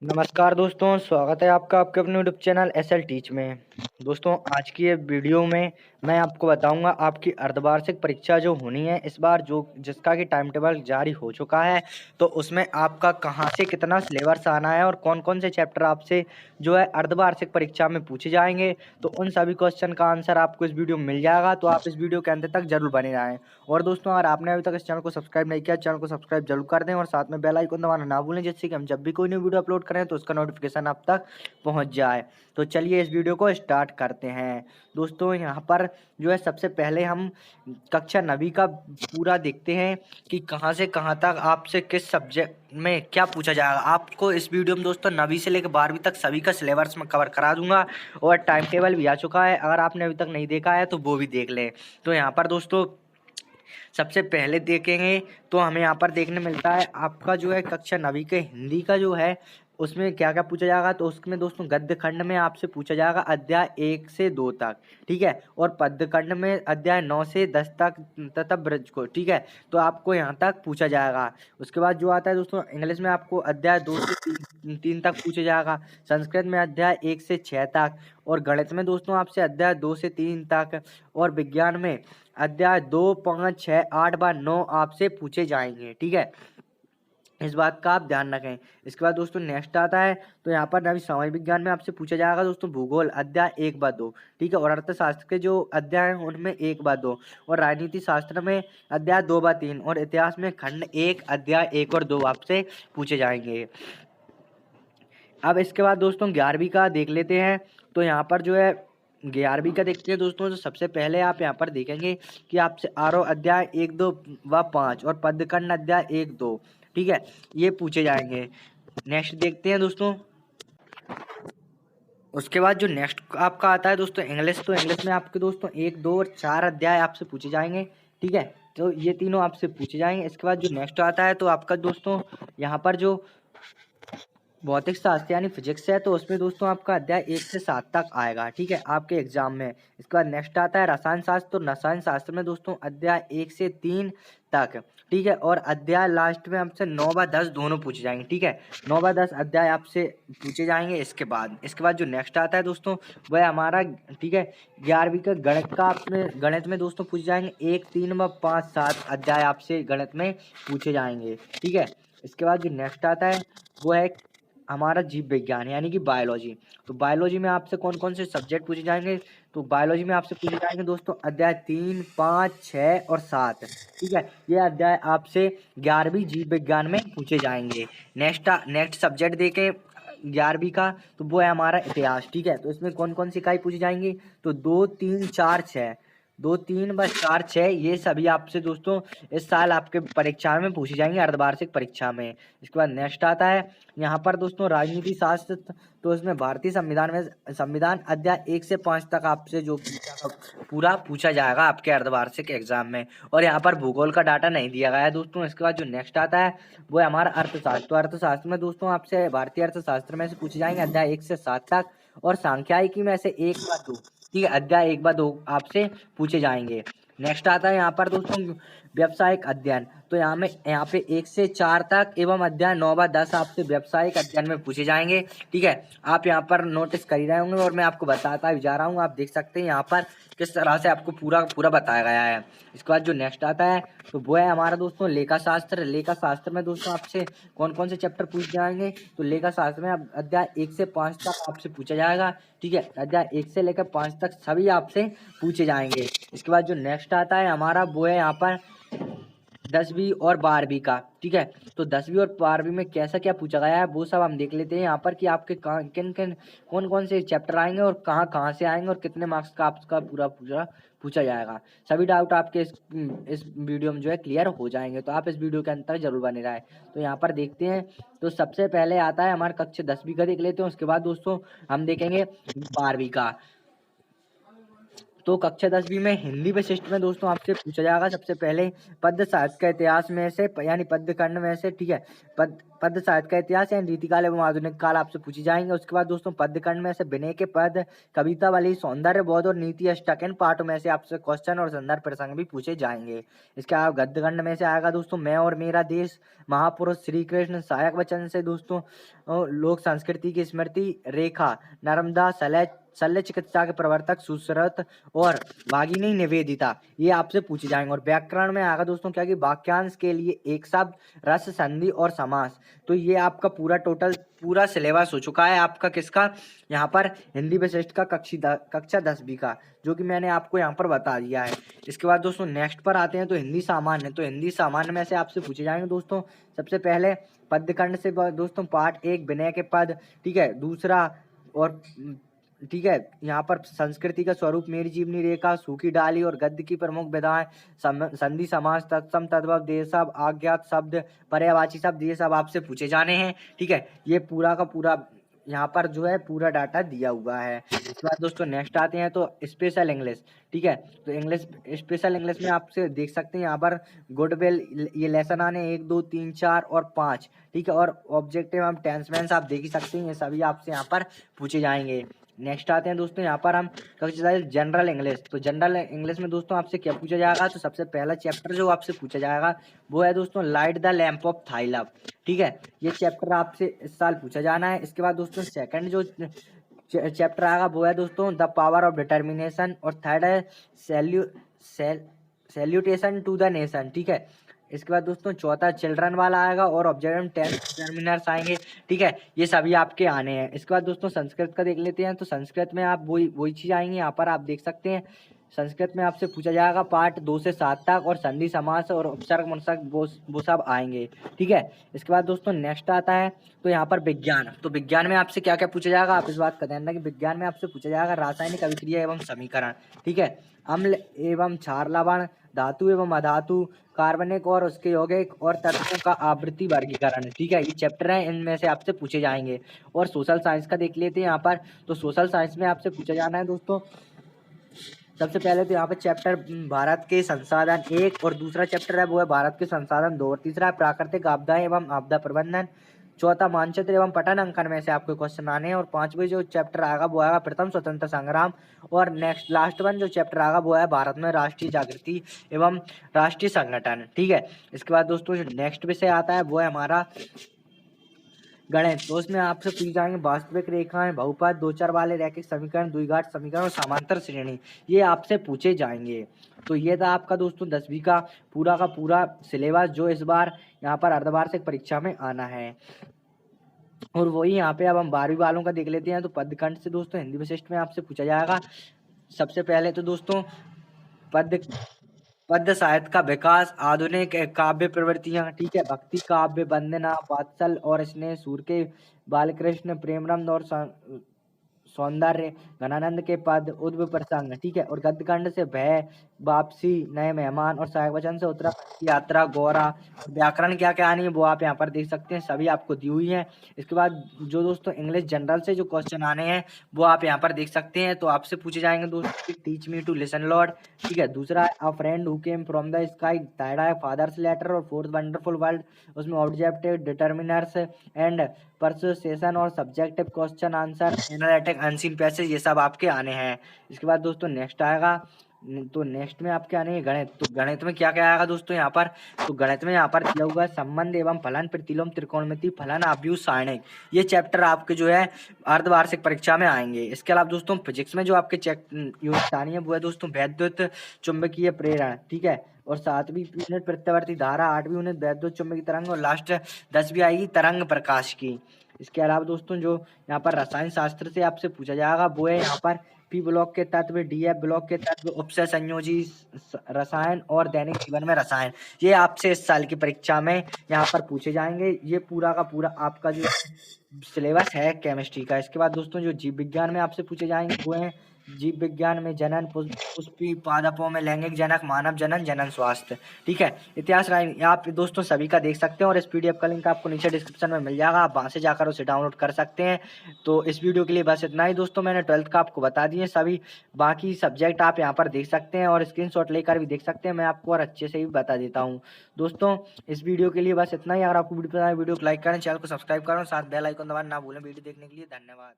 नमस्कार दोस्तों, स्वागत है आपका आपके अपने यूट्यूब चैनल एसएल टीच में। दोस्तों, आज की ये वीडियो में मैं आपको बताऊंगा आपकी अर्धवार्षिक परीक्षा जो होनी है इस बार, जो जिसका कि टाइम टेबल जारी हो चुका है। तो उसमें आपका कहां से कितना सिलेबस आना है और कौन कौन से चैप्टर आपसे जो है अर्धवार्षिक परीक्षा में पूछे जाएंगे, तो उन सभी क्वेश्चन का आंसर आपको इस वीडियो में मिल जाएगा। तो आप इस वीडियो के अंत तक जरूर बने रहें। और दोस्तों, अगर आपने अभी तक इस चैनल को सब्सक्राइब नहीं किया, चैनल को सब्सक्राइब जरूर कर दें और साथ में बेल आइकन दबाना ना भूलें, जिससे कि हम जब भी कोई न्यू वीडियो अपलोड करें तो उसका नोटिफिकेशन आप तक पहुंच जाए। तो चलिए इस वीडियो को स्टार्ट करते हैं। दोस्तों, यहाँ पर जो है सबसे पहले हम कक्षा 9वीं का पूरा देखते हैं कि कहाँ से कहाँ तक आपसे किस सब्जेक्ट में क्या पूछा जाएगा। आपको इस वीडियो में दोस्तों 9वीं से लेकर 12वीं तक सभी का सिलेबस में कवर करा दूंगा और टाइम टेबल भी आ चुका है। अगर आपने अभी तक नहीं देखा है तो वो भी देख लें। तो यहाँ पर दोस्तों सबसे पहले देखेंगे तो हमें यहाँ पर देखने मिलता है आपका जो है कक्षा 9वीं के हिंदी का जो है उसमें क्या क्या पूछा जाएगा। तो उसमें दोस्तों गद्य खंड में आपसे पूछा जाएगा अध्याय 1 से 2 तक, ठीक है। और पद्य खंड में अध्याय 9 से 10 तक तथा ब्रज को, ठीक है। तो आपको यहाँ तक पूछा जाएगा। उसके बाद जो आता है दोस्तों इंग्लिश में आपको अध्याय 2 से 3 तक पूछा जाएगा। संस्कृत में अध्याय 1 से 6 तक। और गणित में दोस्तों आपसे अध्याय 2 से 3 तक। और विज्ञान में अध्याय 2, 5, 6, 8 व 9 आपसे पूछे जाएंगे, ठीक है। इस बात का आप ध्यान रखें। इसके बाद दोस्तों नेक्स्ट आता है तो यहाँ पर नवी सामाजिक विज्ञान में आपसे पूछा जाएगा दोस्तों भूगोल अध्याय 1 व 2, ठीक है। और अर्थशास्त्र के जो अध्याय हैं उनमें 1 व 2। और राजनीति शास्त्र में अध्याय 2 व 3। और इतिहास में खंड 1 अध्याय 1 और 2 आपसे पूछे जाएंगे। अब इसके बाद दोस्तों 11वीं का देख लेते हैं। तो यहाँ पर जो है 11वीं का देखते हैं दोस्तों। तो सबसे पहले आप यहाँ पर देखेंगे कि आपसे आरोह अध्याय 1, 2 व 5 और पदखंड अध्याय 1, 2, ठीक है, ये पूछे जाएंगे। नेक्स्ट देखते हैं दोस्तों। उसके बाद जो नेक्स्ट आपका आता है दोस्तों इंग्लिश। तो इंग्लिश में आपके दोस्तों 1, 2 और 4 अध्याय आपसे पूछे जाएंगे, ठीक है। तो ये तीनों आपसे पूछे जाएंगे। इसके बाद जो नेक्स्ट आता है तो आपका दोस्तों यहाँ पर जो भौतिक शास्त्र यानी फिजिक्स है तो उसमें दोस्तों आपका अध्याय 1 से 7 तक आएगा, ठीक है, आपके एग्जाम में। इसके बाद नेक्स्ट आता है रसायन शास्त्र। तो रसायन शास्त्र में दोस्तों अध्याय 1 से 3 तक, ठीक है। और अध्याय लास्ट में आपसे 9 व 10 दोनों पूछे जाएंगे, ठीक है। 9 व 10 अध्याय आपसे पूछे जाएंगे। इसके बाद जो नेक्स्ट आता है दोस्तों वह हमारा, ठीक है, 11वीं का गणित का। आपने गणित में दोस्तों पूछे जाएंगे 1, 3 व 5, 7 अध्याय आपसे गणित में पूछे जाएंगे, ठीक है। इसके बाद जो नेक्स्ट आता है वो है हमारा जीव विज्ञान यानी कि बायोलॉजी। तो बायोलॉजी में आपसे कौन कौन से सब्जेक्ट पूछे जाएंगे। तो बायोलॉजी में आपसे पूछे जाएंगे दोस्तों अध्याय 3, 5, 6 और 7, ठीक है। ये अध्याय आपसे 11वीं जीव विज्ञान में पूछे जाएंगे। नेक्स्ट सब्जेक्ट देखें 11वीं का तो वो है हमारा इतिहास, ठीक है। तो इसमें कौन कौन सी इकाई पूछी जाएंगी। तो 2, 3, 4, 6, 2, 3 व 4, 6 ये सभी आपसे दोस्तों इस साल आपके परीक्षा में पूछी जाएंगी अर्धवार्षिक परीक्षा में। इसके बाद नेक्स्ट आता है यहाँ पर दोस्तों राजनीति शास्त्र। तो इसमें भारतीय संविधान में संविधान अध्याय 1 से 5 तक आपसे जो पूरा पूछा जाएगा आपके अर्धवार्षिक एग्जाम में। और यहाँ पर भूगोल का डाटा नहीं दिया गया है दोस्तों। इसके बाद जो नेक्स्ट आता है वो है हमारा अर्थशास्त्र। तो अर्थशास्त्र में दोस्तों आपसे भारतीय अर्थशास्त्र में से पूछे जाएंगे अध्याय 1 से 7 तक। और सांख्यिकी में से 1 व 2, ठीक है, अध्याय 1 व 2 आपसे पूछे जाएंगे। नेक्स्ट आता है यहाँ पर दोस्तों व्यावसायिक अध्ययन। तो यहाँ पे 1 से 4 तक एवं अध्याय 9 व 10 आपसे व्यावसायिक अध्ययन में पूछे जाएंगे, ठीक है। आप यहाँ पर नोटिस कर ही रहे होंगे और मैं आपको बताता भी जा रहा हूँ। आप देख सकते हैं यहाँ पर किस तरह से आपको पूरा पूरा बताया गया है। इसके बाद जो नेक्स्ट आता है तो वो है हमारा दोस्तों लेखा शास्त्र। लेखा शास्त्र में दोस्तों आपसे कौन कौन से चैप्टर पूछ जाएंगे। तो लेखा शास्त्र में अध्याय 1 से 5 तक आपसे पूछा जाएगा, ठीक है। अध्याय 1 से लेकर 5 तक सभी आपसे पूछे जाएंगे। इसके बाद जो नेक्स्ट आता है हमारा वो है यहाँ पर 10वीं और 12वीं का, ठीक है। तो 10वीं और 12वीं में कैसा क्या पूछा गया है वो सब हम देख लेते हैं यहाँ पर कि आपके किन किन कौन कौन से चैप्टर आएंगे और कहाँ कहाँ से आएंगे और कितने मार्क्स का आपका पूरा पूरा पूछा जाएगा। सभी डाउट आपके इस वीडियो में जो है क्लियर हो जाएंगे। तो आप इस वीडियो के अंतर जरूर बने रहे। तो यहाँ पर देखते हैं। तो सबसे पहले आता है हमारे कक्षा 10वीं का देख लेते हैं। उसके बाद दोस्तों हम देखेंगे 12वीं का। तो कक्षा 10वीं में हिंदी विशिष्ट में दोस्तों आपसे पूछा जाएगा सबसे पहले पद्य साहित्य का इतिहास में से यानी पद्य खंड में से, ठीक है, पद्य साहित्य का इतिहास या रीतिकाल एवं आधुनिक काल आपसे पूछी जाएंगे। उसके बाद दोस्तों पद्य खंड में से विनय के पद, कविता वाली, सौंदर्य बोध और नीति अष्टक, इन पाठों में से आपसे क्वेश्चन और संदर्भ प्रसंग भी पूछे जाएंगे। इसके अलावा गद्य खंड में से आएगा दोस्तों मैं और मेरा देश, महापुरुष श्री कृष्ण, सहायक वचन से दोस्तों लोक संस्कृति की स्मृति रेखा, नर्मदा, शल्य चिकित्सा के प्रवर्तक सुश्रुत और भागिनी निवेदिता, ये आपसे पूछे जाएंगे। और व्याकरण में आएगा दोस्तों क्या कि वाक्यांश के लिए एक शब्द, रस, संधि और समास। तो ये आपका पूरा सिलेबस हो चुका है आपका किसका, यहाँ पर हिंदी विशिष्ट का कक्षा 10वीं का, जो कि मैंने आपको यहाँ पर बता दिया है। इसके बाद दोस्तों नेक्स्ट पर आते हैं तो हिंदी सामान्य। तो हिंदी सामान्य में से आपसे पूछे जाएंगे दोस्तों सबसे पहले पद्य खंड से दोस्तों पाठ 1 विनय के पद, ठीक है, दूसरा और ठीक है, यहाँ पर संस्कृति का स्वरूप, मेरी जीवनी रेखा, सूखी डाली और गद्य की प्रमुख विधाएं, संधि, समास, तत्सम, तद्भव, देश शब्द, अज्ञात शब्द, पर्यायवाची शब्द, ये सब आपसे पूछे जाने हैं। ठीक है, ये पूरा का पूरा यहाँ पर जो है पूरा डाटा दिया हुआ है। इसके बाद दोस्तों नेक्स्ट आते हैं तो स्पेशल इंग्लिश। ठीक है, तो इंग्लिश स्पेशल इंग्लिश में आपसे देख सकते हैं यहाँ पर गुडविल, ये लेसन आने 1, 2, 3, 4 और 5। ठीक है, और ऑब्जेक्टिव हम टेंसमेंस आप देख ही सकते हैं, ये सभी आपसे यहाँ पर पूछे जाएंगे। नेक्स्ट आते हैं दोस्तों यहाँ पर हम जनरल इंग्लिश। तो जनरल इंग्लिश में दोस्तों आपसे क्या पूछा जाएगा, तो सबसे पहला चैप्टर जो आपसे पूछा जाएगा वो है दोस्तों light the lamp of thigh love. ठीक है, ये चैप्टर आपसे इस साल पूछा जाना है। इसके बाद दोस्तों सेकंड जो चैप्टर आएगा वो है दोस्तों द पावर ऑफ डिटर्मिनेशन, और थर्ड है सैल्यूटेशन टू द नेशन। ठीक है, इसके बाद दोस्तों चौथा चिल्ड्रन वाला आएगा और ऑब्जेक्टिव टर्मिनर्स आएंगे। ठीक है, ये सभी आपके आने हैं। इसके बाद दोस्तों संस्कृत का देख लेते हैं। तो संस्कृत में आप वही चीज आएंगी, यहाँ पर आप देख सकते हैं। संस्कृत में आपसे पूछा जाएगा पाठ 2 से 7 तक, और संधि, समास और उपसर्ग मुंसर्ग वो सब आएंगे। ठीक है, इसके बाद दोस्तों नेक्स्ट आता है तो यहाँ पर विज्ञान। तो विज्ञान में आपसे क्या क्या पूछा जाएगा, आप इस बात का ध्यान रखें, विज्ञान में आपसे पूछा जाएगा रासायनिक अभिक्रिया एवं समीकरण। ठीक है, अम्ल एवं क्षार लवण, धातु एवं अधातु, कार्बनिक और उसके यौगिक और तत्वों का आवृत्ति वर्गीकरण। ठीक है, ये चैप्टर है, इनमें से आपसे पूछे जाएंगे। और सोशल साइंस का देख लेते हैं यहाँ पर। तो सोशल साइंस में आपसे पूछा जाना है दोस्तों सबसे पहले तो यहाँ पे चैप्टर भारत के संसाधन 1, और दूसरा चैप्टर है वो है भारत के संसाधन 2, और तीसरा है प्राकृतिक आपदाएं एवं आपदा प्रबंधन, चौथा मानचित्र एवं पठन अंकन में से आपको क्वेश्चन आने हैं, और 5वें जो चैप्टर आएगा वो आएगा प्रथम स्वतंत्र संग्राम, और नेक्स्ट लास्ट वन जो चैप्टर आएगा वो है भारत में राष्ट्रीय जागृति एवं राष्ट्रीय संगठन। ठीक है, इसके बाद दोस्तों जो नेक्स्ट विषय आता है वो है हमारा गणित। तो उसमें आपसे पूछ जाएंगे वास्तविक रेखाएं, बहुपद, दो चर वाले रैखिक समीकरण, द्विघात समीकरण और समांतर श्रेणी, ये आपसे पूछे जाएंगे। तो ये था आपका दोस्तों 10वीं का पूरा सिलेबस, जो इस बार यहाँ पर अर्धवार्षिक परीक्षा में आना है। और वही यहाँ पे अब हम 12वीं वालों का देख लेते हैं। तो पदखंड से दोस्तों हिंदी विशिष्ट में आपसे पूछा जाएगा सबसे पहले तो दोस्तों पद्य साहित्य का विकास, आधुनिक काव्य प्रवृत्तियां। ठीक है, भक्ति काव्य, वंदना, वात्सल और स्नेह, सूर के बालकृष्ण, प्रेमरंद और सौंदर्य, घनानंद के पद, उद्व प्रसंग। ठीक है, और गद्यकांड से भय, वापसी, नए मेहमान और सहायक वचन से उत्तराखंड की यात्रा, गौरा। व्याकरण क्या क्या आनी है वो आप यहाँ पर देख सकते हैं, सभी आपको दी हुई है। इसके बाद जो दोस्तों इंग्लिश जनरल से जो क्वेश्चन आने हैं वो आप यहाँ पर देख सकते हैं। तो आपसे पूछे जाएंगे दोस्तों teach me to listen lord. ठीक है, दूसरा a friend who came from the sky, third है फादर्स लेटर, और फोर्थ वंडरफुल वर्ल्ड, उसमें ऑब्जेक्टिव, डिटर्मिनर्स एंड परसुएशन और subjective question answer, analytic, unseen passage, ये सब आपके आने हैं। इसके बाद दोस्तों नेक्स्ट आएगा, तो नेक्स्ट में आपके आने हैं गणित। तो गणित में क्या क्या आएगा दोस्तों यहाँ पर, तो गणित में यहाँ पर दिया हुआ है संबंध एवं फलन, प्रतिलोम, त्रिकोणमिति, फलन, आव्यूह, सारणिक, ये चैप्टर आपके जो है अर्धवार्षिक परीक्षा में आएंगे। इसके अलावा दोस्तों फिजिक्स में जो आपके यूनिट आनी है वो है दोस्तों वैद्युत चुंबकीय प्रेरण। ठीक है, और 7वीं यूनिट प्रत्यावर्ती धारा, 8वीं यूनिट वैद्युत चुंबकीय तरंग, और लास्ट 10वीं आएगी तरंग प्रकाश की। इसके अलावा दोस्तों जो यहाँ पर रसायन शास्त्र से आपसे पूछा जाएगा वो है यहाँ पर पी ब्लॉक के तत्व, डीएफ ब्लॉक के तत्व, उपसय संयोजी रसायन और दैनिक जीवन में रसायन, ये आपसे इस साल की परीक्षा में यहाँ पर पूछे जाएंगे। ये पूरा का पूरा आपका जो सिलेबस है केमिस्ट्री का। इसके बाद दोस्तों जो जीव विज्ञान में आपसे पूछे जाएंगे वो है जीव विज्ञान में जनन, पुष्पी, पादपों में लैंगिक जनक, मानव जनन, जनन स्वास्थ्य। ठीक है, इतिहास आप दोस्तों सभी का देख सकते हैं और इस पीडीएफ का लिंक आपको नीचे डिस्क्रिप्शन में मिल जाएगा, आप वहां से जाकर उसे डाउनलोड कर सकते हैं। तो इस वीडियो के लिए बस इतना ही दोस्तों, मैंने 12th का आपको बता दिए सभी, बाकी सब्जेक्ट आप यहाँ पर देख सकते हैं और स्क्रीनशॉट लेकर भी देख सकते हैं, मैं आपको और अच्छे से भी बता देता हूँ। दोस्तों इस वीडियो के लिए बस इतना ही। अगर आपको वीडियो पसंद आए वीडियो को लाइक करें, चैनल को सब्सक्राइब करें, साथ बेल आइकन दबाना ना भूलें। वीडियो देखने के लिए धन्यवाद।